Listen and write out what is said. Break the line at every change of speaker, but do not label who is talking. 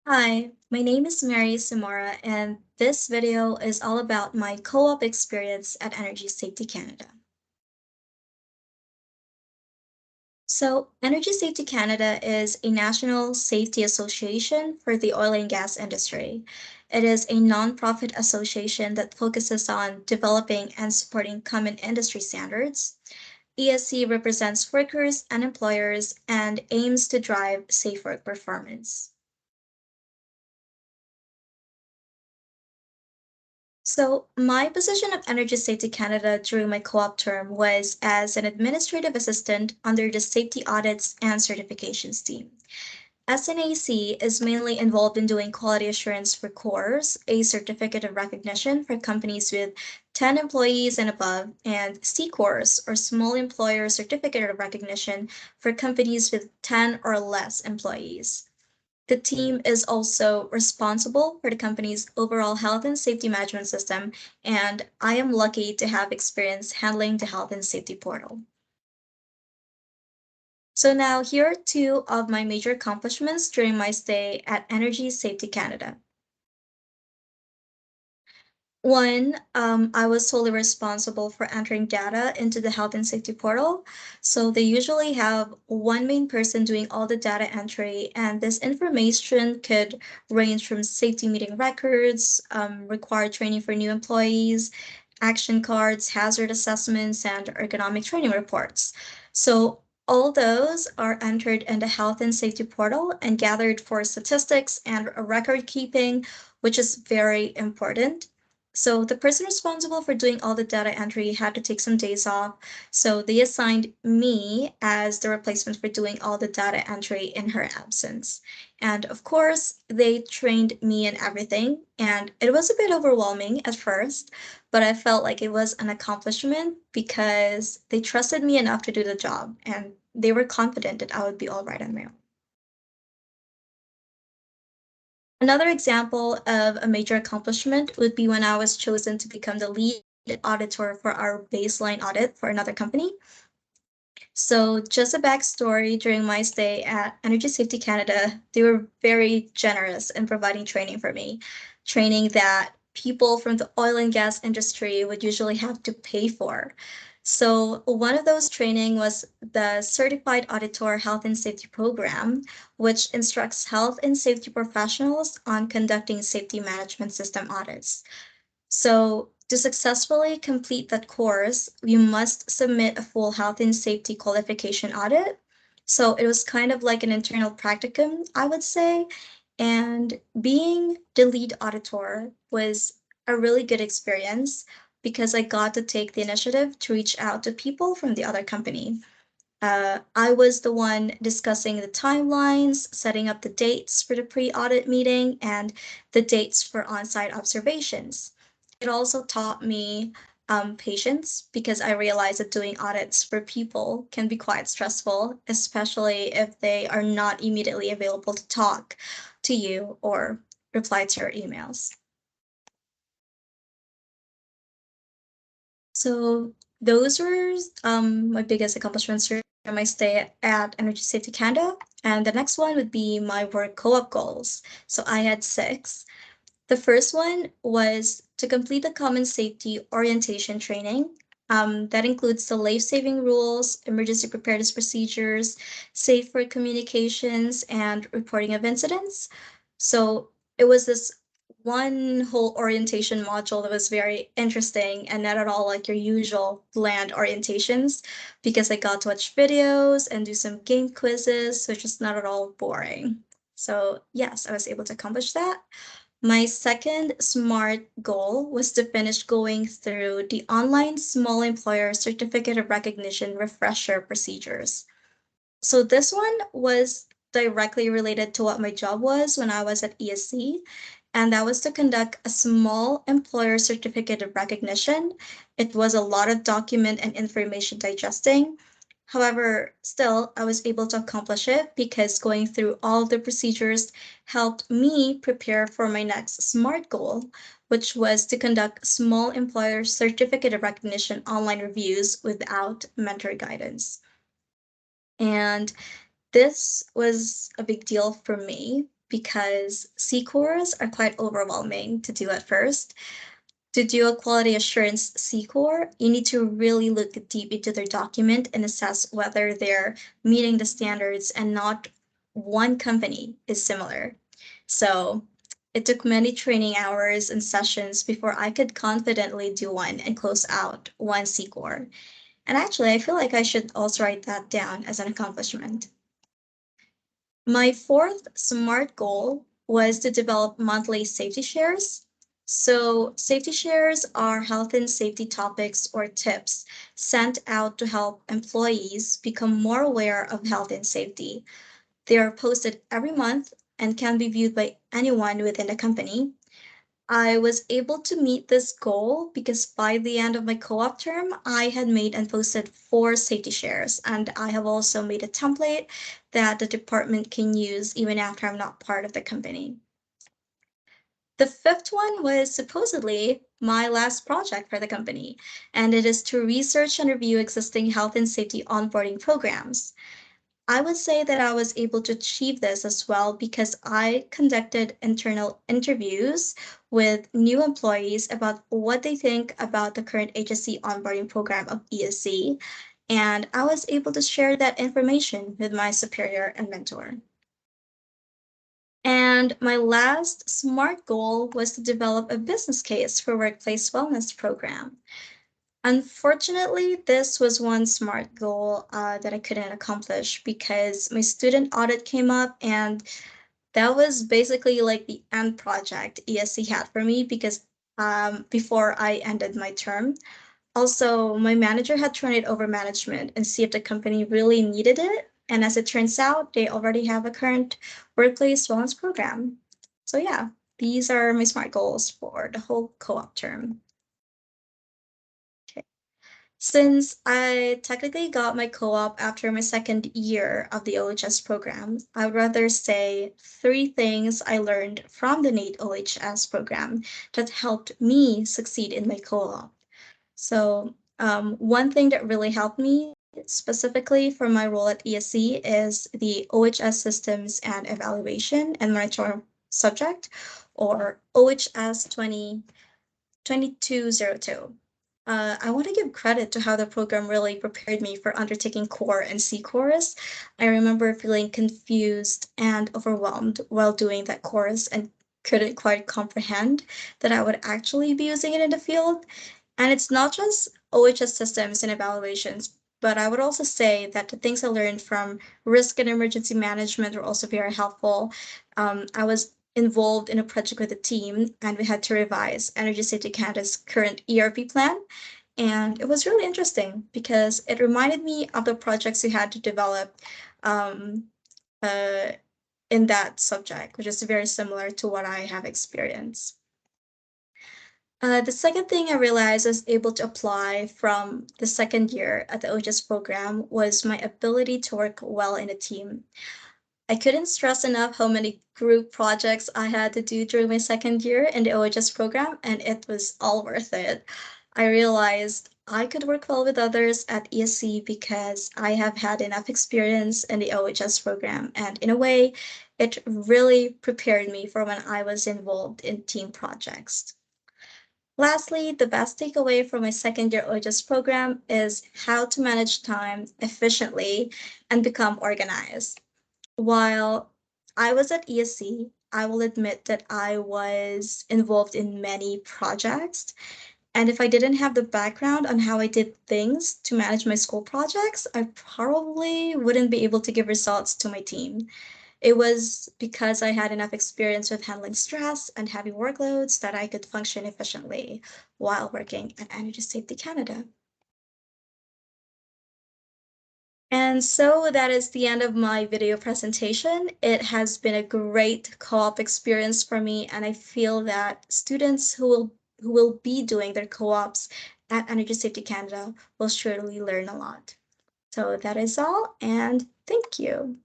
Hi, my name is Mary Samara, and this video is all about my co-op experience at Energy Safety Canada. So, Energy Safety Canada is a national safety association for the oil and gas industry. It is a nonprofit association that focuses on developing and supporting common industry standards. ESC represents workers and employers and aims to drive safe work performance. So, my position at Energy Safety Canada during my co-op term was as an administrative assistant under the Safety Audits and Certifications team. SNAC is mainly involved in doing quality assurance for CORS, a certificate of recognition for companies with 10 employees and above, and C-CORS, or Small Employer Certificate of Recognition for companies with 10 or less employees. The team is also responsible for the company's overall health and safety management system, and I am lucky to have experience handling the health and safety portal. So now here are two of my major accomplishments during my stay at Energy Safety Canada. One, I was solely responsible for entering data into the health and safety portal. So they usually have one main person doing all the data entry, and this information could range from safety meeting records, required training for new employees, action cards, hazard assessments, and ergonomic training reports. So all those are entered in the health and safety portal and gathered for statistics and record keeping, which is very important. So the person responsible for doing all the data entry had to take some days off. So they assigned me as the replacement for doing all the data entry in her absence. And of course, they trained me in everything. And it was a bit overwhelming at first, but I felt like it was an accomplishment because they trusted me enough to do the job and they were confident that I would be all right on my own. Another example of a major accomplishment would be when I was chosen to become the lead auditor for our baseline audit for another company. So, just a backstory during my stay at Energy Safety Canada, they were very generous in providing training for me, training that people from the oil and gas industry would usually have to pay for. So, one of those training was the Certified Auditor Health and Safety Program, which instructs health and safety professionals on conducting safety management system audits. So to successfully complete that course, you must submit a full health and safety qualification audit. So it was kind of like an internal practicum, I would say. And being the lead auditor was a really good experience because I got to take the initiative to reach out to people from the other company. I was the one discussing the timelines, setting up the dates for the pre-audit meeting, and the dates for on-site observations. It also taught me patience because I realized that doing audits for people can be quite stressful, especially if they are not immediately available to talk to you or reply to your emails. So those were my biggest accomplishments during my stay at Energy Safety Canada. And the next one would be my work co-op goals. So I had six. The first one was to complete the common safety orientation training. That includes the life-saving rules, emergency preparedness procedures, safe work communications, and reporting of incidents. So it was this one whole orientation module that was very interesting and not at all like your usual bland orientations because I got to watch videos and do some game quizzes, which is not at all boring. So yes, I was able to accomplish that. My second SMART goal was to finish going through the online small employer certificate of recognition refresher procedures. So this one was directly related to what my job was when I was at ESC, and that was to conduct a small employer certificate of recognition. It was a lot of document and information digesting. However, still, I was able to accomplish it because going through all of the procedures helped me prepare for my next SMART goal, which was to conduct small employer certificate of recognition online reviews without mentor guidance. And this was a big deal for me because CCORs are quite overwhelming to do at first. To do a quality assurance CCOR, you need to really look deep into their document and assess whether they're meeting the standards, and not one company is similar. So it took many training hours and sessions before I could confidently do one and close out one CCOR. And actually, I feel like I should also write that down as an accomplishment. My fourth SMART goal was to develop monthly safety shares. So, safety shares are health and safety topics or tips sent out to help employees become more aware of health and safety. They are posted every month and can be viewed by anyone within the company. I was able to meet this goal because by the end of my co-op term, I had made and posted 4 safety shares, and I have also made a template that the department can use even after I'm not part of the company. The fifth one was supposedly my last project for the company, and it is to research and review existing health and safety onboarding programs. I would say that I was able to achieve this as well because I conducted internal interviews with new employees about what they think about the current HSC onboarding program of ESC, and I was able to share that information with my superior and mentor. And my last SMART goal was to develop a business case for workplace wellness program. Unfortunately, this was one SMART goal that I couldn't accomplish because my student audit came up, and that was basically like the end project ESC had for me because before I ended my term. Also, my manager had turned it over management and see if the company really needed it. And as it turns out, they already have a current workplace wellness program. So yeah, these are my SMART goals for the whole co-op term. Since I technically got my co-op after my second year of the OHS program, I would rather say 3 things I learned from the NATE OHS program that helped me succeed in my co-op. So one thing that really helped me specifically for my role at ESC is the OHS systems and evaluation and monitoring subject, or OHS 2202. I want to give credit to how the program really prepared me for undertaking core and C course. I remember feeling confused and overwhelmed while doing that course and couldn't quite comprehend that I would actually be using it in the field. And it's not just OHS systems and evaluations, but I would also say that the things I learned from risk and emergency management were also very helpful. I was involved in a project with a team, and we had to revise Energy Safety Canada's current ERP plan. And it was really interesting because it reminded me of the projects we had to develop um, uh, in that subject, which is very similar to what I have experienced. The second thing I realized I was able to apply from the second year at the OHS program was my ability to work well in a team. I couldn't stress enough how many group projects I had to do during my second year in the OHS program, and it was all worth it. I realized I could work well with others at ESC because I have had enough experience in the OHS program, and in a way, it really prepared me for when I was involved in team projects. Lastly, the best takeaway from my second year OHS program is how to manage time efficiently and become organized. While I was at ESC, I will admit that I was involved in many projects. And if I didn't have the background on how I did things to manage my school projects, I probably wouldn't be able to give results to my team. It was because I had enough experience with handling stress and heavy workloads that I could function efficiently while working at Energy Safety Canada. And so that is the end of my video presentation. It has been a great co-op experience for me, and I feel that students who will be doing their co-ops at Energy Safety Canada will surely learn a lot. So that is all, and thank you.